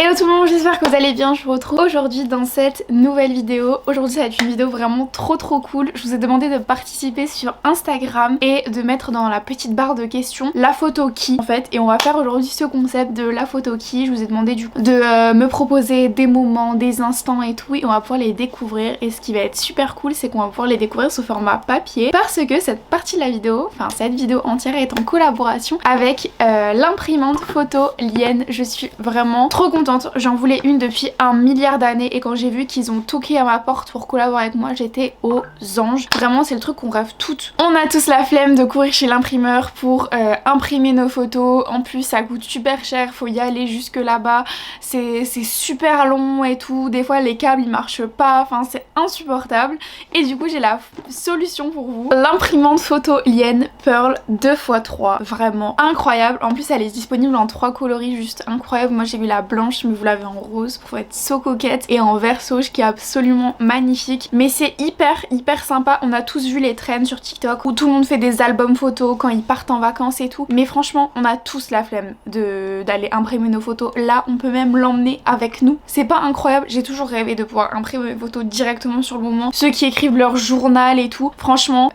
Hello tout le monde, j'espère que vous allez bien. Je vous retrouve aujourd'hui dans cette nouvelle vidéo. Aujourd'hui ça va être une vidéo vraiment trop cool. Je vous ai demandé de participer sur Instagram et de mettre dans la petite barre de questions la photo qui en fait. Et on va faire aujourd'hui ce concept de la photo qui. Je vous ai demandé du coup de me proposer des moments, des instants et tout, et on va pouvoir les découvrir. Et ce qui va être super cool, c'est qu'on va pouvoir les découvrir sous format papier, parce que cette partie de la vidéo, enfin cette vidéo entière, est en collaboration avec l'imprimante photo Lienne. Je suis vraiment trop contente. J'en voulais une depuis un milliard d'années et quand j'ai vu qu'ils ont toqué à ma porte pour collaborer avec moi, j'étais aux anges. Vraiment c'est le truc qu'on rêve toutes. On a tous la flemme de courir chez l'imprimeur pour imprimer nos photos. En plus ça coûte super cher, faut y aller jusque là-bas. C'est super long et tout. Des fois les câbles ils marchent pas, enfin c'est insupportable. Et du coup j'ai la solution pour vous. L'imprimante photo Lienne Pearl 2x3. Vraiment incroyable. En plus elle est disponible en 3 coloris, juste incroyable. Moi j'ai vu la blanche, mais vous l'avez en rose pour être so coquette, et en vert sauge qui est absolument magnifique. Mais c'est hyper sympa. On a tous vu les trends sur TikTok où tout le monde fait des albums photos quand ils partent en vacances et tout, mais franchement on a tous la flemme d'aller imprimer nos photos. Là on peut même l'emmener avec nous. C'est pas incroyable? J'ai toujours rêvé de pouvoir imprimer mes photos directement sur le moment. Ceux qui écrivent leur journal et tout, franchement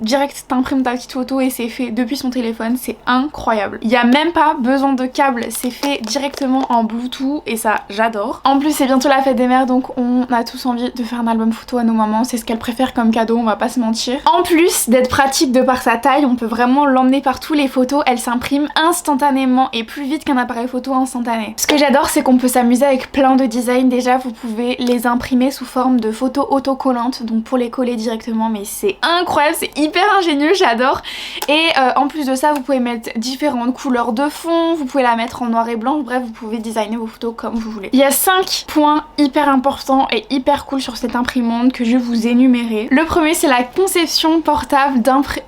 direct t'imprimes ta petite photo et c'est fait depuis son téléphone. C'est incroyable. Il y a même pas besoin de câble, c'est fait directement en Bluetooth et ça j'adore. En plus c'est bientôt la fête des mères, donc on a tous envie de faire un album photo à nos mamans. C'est ce qu'elles préfèrent comme cadeau, on va pas se mentir. En plus d'être pratique de par sa taille, on peut vraiment l'emmener partout. Les photos elles s'impriment instantanément et plus vite qu'un appareil photo instantané. Ce que j'adore c'est qu'on peut s'amuser avec plein de designs. Déjà vous pouvez les imprimer sous forme de photos autocollantes, donc pour les coller directement, mais c'est incroyable, c'est hyper ingénieux, j'adore. Et en plus de ça vous pouvez mettre différentes couleurs de fond, vous pouvez la mettre en noir et blanc, bref vous pouvez designer vos photos comme vous voulez. Il y a 5 points hyper importants et hyper cool sur cette imprimante que je vais vous énumérer. Le premier c'est la conception portable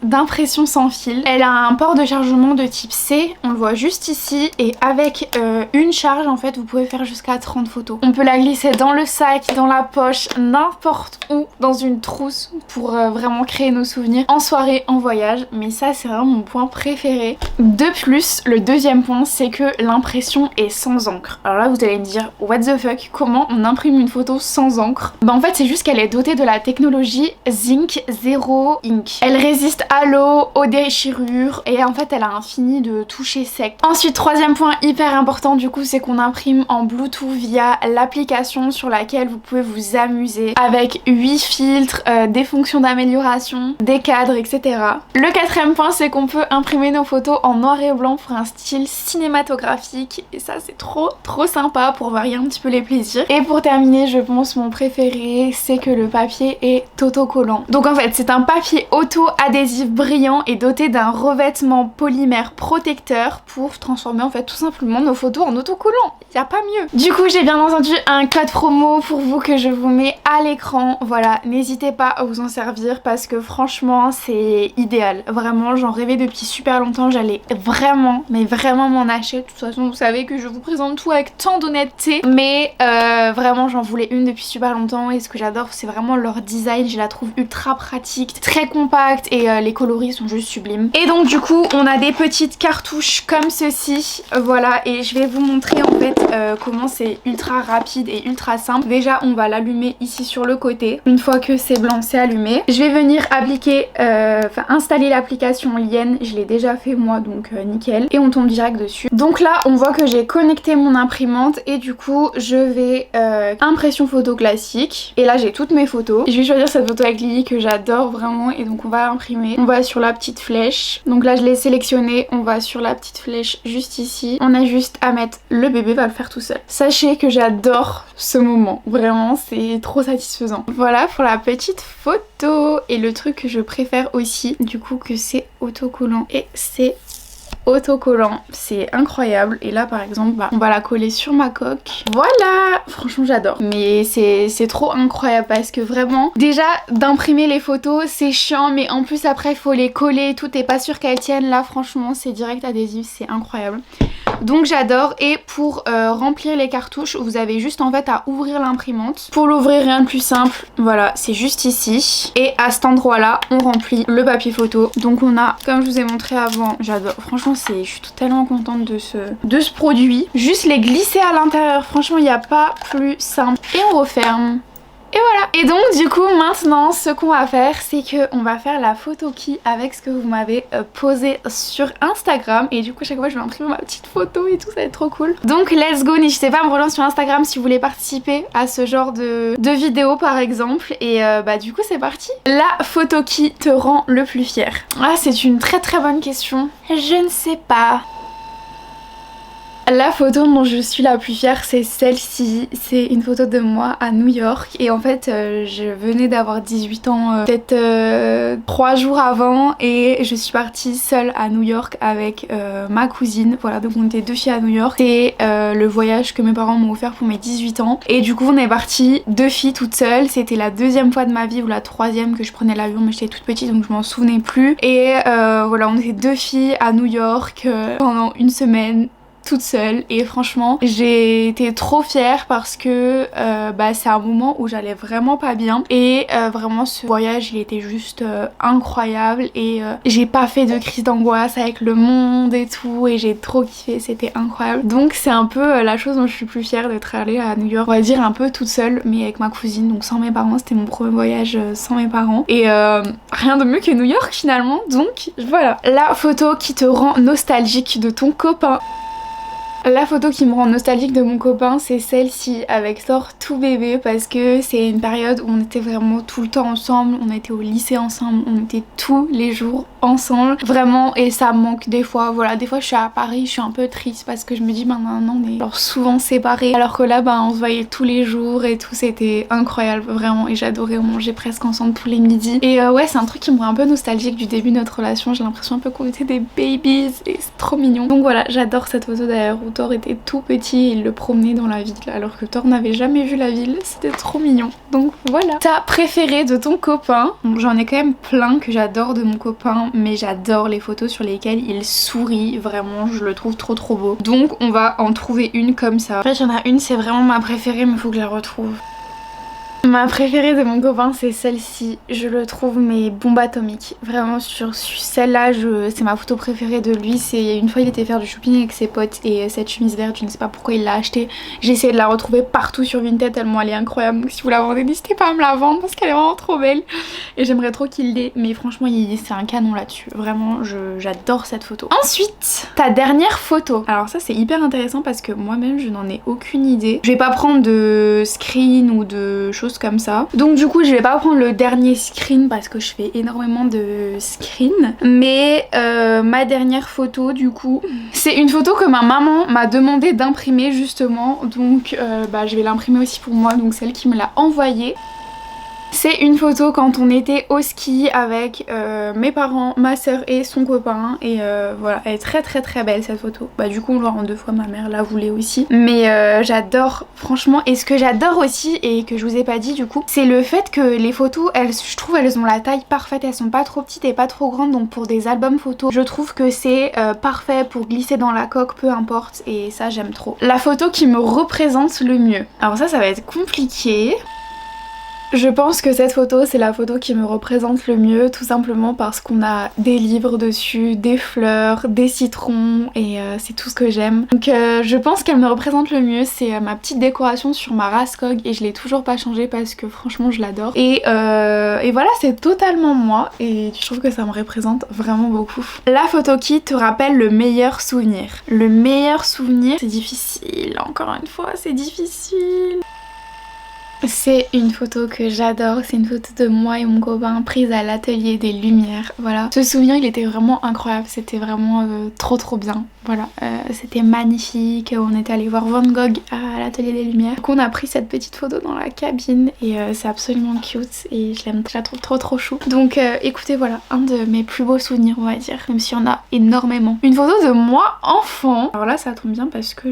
d'impression sans fil. Elle a un port de chargement de type C, on le voit juste ici, et avec une charge en fait vous pouvez faire jusqu'à 30 photos. On peut la glisser dans le sac, dans la poche, n'importe où, dans une trousse pour vraiment créer nos souvenirs en soirée, en voyage. Mais ça c'est vraiment mon point préféré. De plus, le deuxième point c'est que l'impression est sans encre. Alors là vous allez me dire what the fuck, comment on imprime une photo sans encre? Bah en fait c'est juste qu'elle est dotée de la technologie Zinc Zero Ink. Elle résiste à l'eau, aux déchirures, et en fait elle a un fini de toucher sec. Ensuite troisième point hyper important du coup, c'est qu'on imprime en Bluetooth via l'application sur laquelle vous pouvez vous amuser avec 8 filtres, des fonctions d'amélioration, des cadres, etc. Le quatrième point c'est qu'on peut imprimer nos photos en noir et blanc pour un style cinématographique, et ça c'est trop sympa pour varier un petit peu les plaisirs. Et pour terminer, je pense mon préféré c'est que le papier est autocollant. Donc en fait c'est un papier auto-adhésif brillant et doté d'un revêtement polymère protecteur pour transformer en fait tout simplement nos photos en autocollant. Y a pas mieux. Du coup j'ai bien entendu un code promo pour vous que je vous mets à l'écran. Voilà, n'hésitez pas à vous en servir parce que franchement c'est idéal. Vraiment j'en rêvais depuis super longtemps, j'allais vraiment m'en acheter. De toute façon vous savez que je vous présente tout avec tant d'honnêteté, mais vraiment j'en voulais une depuis super longtemps, et ce que j'adore c'est vraiment leur design. Je la trouve ultra pratique, très compacte, et les coloris sont juste sublimes. Et donc du coup on a des petites cartouches comme ceci, voilà, et je vais vous montrer en fait comment c'est ultra rapide et ultra simple. Déjà on va l'allumer ici sur le côté. Une fois que c'est blanc c'est allumé, je vais venir appliquer, installer l'application Lienne. Je l'ai déjà fait moi, donc nickel, et on tombe direct dessus. Donc là on voit que j'ai connecté mon imprimante, et du coup je vais impression photo classique, et là j'ai toutes mes photos. Je vais choisir cette photo avec Lily que j'adore vraiment, et donc on va imprimer. On va sur la petite flèche, donc là je l'ai sélectionné, on va sur la petite flèche juste ici. On a juste à mettre, le bébé va le faire tout seul. Sachez que j'adore ce moment, vraiment c'est trop satisfaisant. Voilà pour la petite photo. Et le truc que je préfère aussi du coup, que c'est autocollant, et c'est autocollant, c'est incroyable. Et là par exemple on va la coller sur ma coque, voilà, franchement j'adore. Mais c'est trop incroyable parce que vraiment déjà d'imprimer les photos c'est chiant, mais en plus après il faut les coller et tout, t'es pas sûr qu'elles tiennent. Là franchement c'est direct adhésif, c'est incroyable. Donc j'adore. Et pour remplir les cartouches, vous avez juste en fait à ouvrir l'imprimante. Pour l'ouvrir, rien de plus simple, voilà, c'est juste ici. Et à cet endroit là on remplit le papier photo. Donc on a, comme je vous ai montré avant, j'adore, franchement je suis tellement contente de ce produit. Juste les glisser à l'intérieur, franchement il n'y a pas plus simple. Et on referme. Et voilà. Et donc du coup maintenant ce qu'on va faire c'est qu'on va faire la photo qui avec ce que vous m'avez posé sur Instagram. Et du coup chaque fois je vais imprimer ma petite photo et tout, ça va être trop cool. Donc let's go, n'hésitez pas à me rejoindre sur Instagram si vous voulez participer à ce genre de vidéo par exemple. Et bah du coup c'est parti. La photo qui te rend le plus fier? Ah, c'est une très bonne question. Je ne sais pas. La photo dont je suis la plus fière c'est celle-ci, c'est une photo de moi à New York et en fait je venais d'avoir 18 ans peut-être 3 jours avant et je suis partie seule à New York avec ma cousine. Voilà, donc on était 2 filles à New York. C'est le voyage que mes parents m'ont offert pour mes 18 ans et du coup on est parti 2 filles toutes seules. C'était la 2e fois de ma vie ou la 3e que je prenais l'avion, mais j'étais toute petite donc je m'en souvenais plus. Et voilà, on était 2 filles à New York pendant une semaine toute seule et franchement j'ai été trop fière parce que c'est un moment où j'allais vraiment pas bien et vraiment ce voyage il était juste incroyable et j'ai pas fait de crise d'angoisse avec le monde et tout et j'ai trop kiffé, c'était incroyable. Donc c'est un peu la chose dont je suis plus fière d'être allée à New York, on va dire un peu toute seule mais avec ma cousine, donc sans mes parents. C'était mon premier voyage sans mes parents et rien de mieux que New York finalement. Donc voilà, la photo qui te rend nostalgique de ton copain. La photo qui me rend nostalgique de mon copain c'est celle-ci avec Thor tout bébé parce que c'est une période où on était vraiment tout le temps ensemble, on était au lycée ensemble, on était tous les jours ensemble vraiment et ça me manque des fois. Voilà, des fois je suis à Paris, je suis un peu triste parce que je me dis maintenant on est genre souvent séparés alors que là on se voyait tous les jours et tout, c'était incroyable vraiment et j'adorais, on mangeait presque ensemble tous les midis et ouais c'est un truc qui me rend un peu nostalgique du début de notre relation. J'ai l'impression un peu qu'on était des babies et c'est trop mignon. Donc voilà, j'adore cette photo d'ailleurs où Thor était tout petit et il le promenait dans la ville alors que Thor n'avait jamais vu la ville, c'était trop mignon. Donc voilà. Ta préférée de ton copain? Bon, j'en ai quand même plein que j'adore de mon copain mais j'adore les photos sur lesquelles il sourit, vraiment je le trouve trop beau. Donc on va en trouver une comme ça. En fait il y en a une, c'est vraiment ma préférée mais faut que je la retrouve. Ma préférée de mon copain c'est celle-ci, je le trouve mais bombe atomique. Vraiment sur celle-là c'est ma photo préférée de lui. C'est une fois il était faire du shopping avec ses potes et cette chemise verte je ne sais pas pourquoi il l'a achetée. J'ai essayé de la retrouver partout sur Vinted tellement elle est incroyable, donc si vous la vendez n'hésitez pas à me la vendre parce qu'elle est vraiment trop belle et j'aimerais trop qu'il l'ait, mais franchement c'est un canon là-dessus, vraiment j'adore cette photo. Ensuite ta dernière photo, alors ça c'est hyper intéressant parce que moi-même je n'en ai aucune idée. Je vais pas prendre de screen ou de choses comme ça, donc du coup je vais pas prendre le dernier screen parce que je fais énormément de screens, mais ma dernière photo du coup c'est une photo que ma maman m'a demandé d'imprimer justement, donc je vais l'imprimer aussi pour moi, donc celle qui me l'a envoyée. C'est une photo quand on était au ski avec mes parents, ma soeur et son copain et voilà, elle est très belle cette photo. Du coup on l'a en 2 fois, ma mère la voulait aussi. Mais j'adore franchement, et ce que j'adore aussi et que je vous ai pas dit du coup, c'est le fait que les photos, je trouve elles ont la taille parfaite, elles sont pas trop petites et pas trop grandes, donc pour des albums photos je trouve que c'est parfait pour glisser dans la coque, peu importe, et ça j'aime trop. La photo qui me représente le mieux, alors ça va être compliqué. Je pense que cette photo c'est la photo qui me représente le mieux, tout simplement parce qu'on a des livres dessus, des fleurs, des citrons et c'est tout ce que j'aime. Donc je pense qu'elle me représente le mieux, c'est ma petite décoration sur ma Raskog et je l'ai toujours pas changée parce que franchement je l'adore. Et voilà, c'est totalement moi et je trouve que ça me représente vraiment beaucoup. La photo qui te rappelle le meilleur souvenir. Le meilleur souvenir, c'est difficile, encore une fois c'est difficile. C'est une photo que j'adore, c'est une photo de moi et mon copain prise à l'atelier des Lumières, voilà. Ce souvenir il était vraiment incroyable, c'était vraiment trop bien, voilà. C'était magnifique, on était allé voir Van Gogh à l'atelier des Lumières. Donc on a pris cette petite photo dans la cabine et c'est absolument cute et je la trouve trop chou. Donc écoutez, voilà, un de mes plus beaux souvenirs on va dire, même s'il y en a énormément. Une photo de moi enfant, alors là ça tombe bien parce que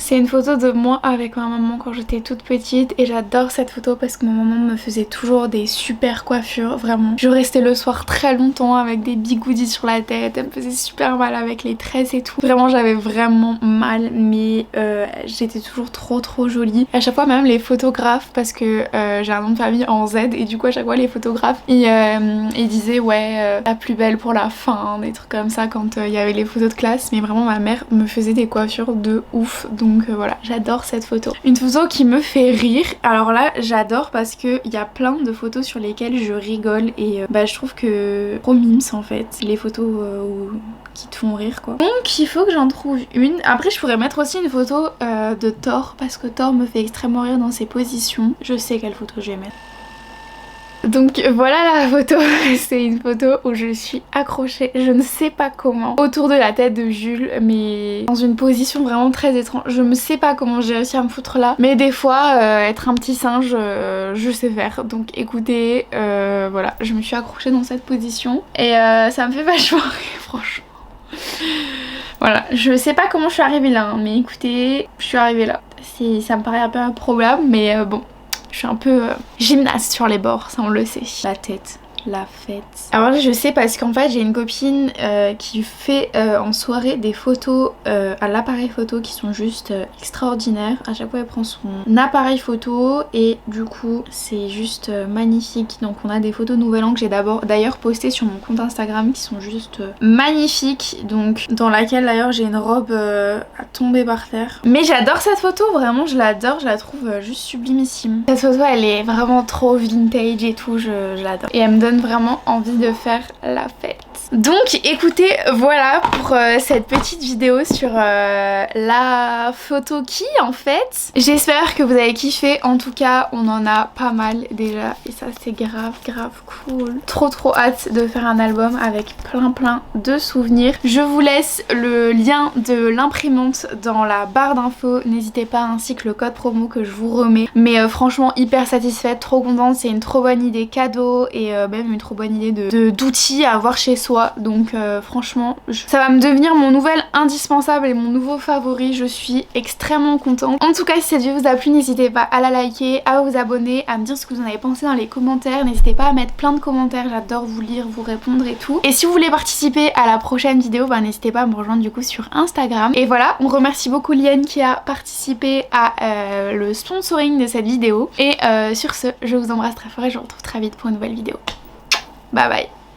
C'est une photo de moi avec ma maman quand j'étais toute petite et j'adore cette photo parce que ma maman me faisait toujours des super coiffures, vraiment. Je restais le soir très longtemps avec des bigoudis sur la tête, elle me faisait super mal avec les tresses et tout. Vraiment j'avais vraiment mal mais j'étais toujours trop jolie. À chaque fois même les photographes, parce que j'ai un nom de famille en Z et du coup à chaque fois les photographes ils disaient ouais la plus belle pour la fin, des trucs comme ça quand il y avait les photos de classe. Mais vraiment ma mère me faisait des coiffures de ouf, donc voilà, j'adore cette photo. Une photo qui me fait rire, alors là j'adore parce que il y a plein de photos sur lesquelles je rigole et je trouve que trop mimes en fait les photos qui te font rire quoi. Donc il faut que j'en trouve une. Après je pourrais mettre aussi une photo de Thor parce que Thor me fait extrêmement rire dans ses positions. Je sais quelle photo je vais mettre. Donc voilà la photo, c'est une photo où je suis accrochée, je ne sais pas comment, autour de la tête de Jules, mais dans une position vraiment très étrange. Je ne sais pas comment j'ai réussi à me foutre là, mais des fois être un petit singe, je sais faire. Donc écoutez, voilà, je me suis accrochée dans cette position et ça me fait vachement rire franchement. Voilà, je sais pas comment je suis arrivée là, hein, mais écoutez, je suis arrivée là. Ça me paraît un peu improbable, mais bon. Je suis un peu gymnaste sur les bords, ça on le sait. La tête, la fête. Alors là je sais parce qu'en fait j'ai une copine qui fait en soirée des photos à l'appareil photo qui sont juste extraordinaires. À chaque fois elle prend son appareil photo et du coup c'est juste magnifique. Donc on a des photos Nouvel An que j'ai d'ailleurs postées sur mon compte Instagram qui sont juste magnifiques. Donc dans laquelle d'ailleurs j'ai une robe à tomber par terre. Mais j'adore cette photo, vraiment je l'adore, je la trouve juste sublimissime. Cette photo elle est vraiment trop vintage et tout, je l'adore. Et elle me donne vraiment envie de faire la fête. Donc écoutez, voilà pour cette petite vidéo sur la photo qui en fait. J'espère que vous avez kiffé, en tout cas on en a pas mal déjà et ça c'est grave cool. Trop hâte de faire un album avec plein de souvenirs. Je vous laisse le lien de l'imprimante dans la barre d'infos, n'hésitez pas, ainsi que le code promo que je vous remets. Mais franchement hyper satisfaite, trop contente, c'est une trop bonne idée cadeau et même une trop bonne idée d'outils à avoir chez soi. Donc franchement ça va me devenir mon nouvel indispensable et mon nouveau favori. Je suis extrêmement contente. En tout cas si cette vidéo vous a plu, n'hésitez pas à la liker, à vous abonner, à me dire ce que vous en avez pensé dans les commentaires. N'hésitez pas à mettre plein de commentaires, j'adore vous lire, vous répondre et tout. Et si vous voulez participer à la prochaine vidéo, n'hésitez pas à me rejoindre du coup sur Instagram. Et voilà, on remercie beaucoup Liane qui a participé à le sponsoring de cette vidéo. Et sur ce, je vous embrasse très fort et je vous retrouve très vite pour une nouvelle vidéo. Bye bye.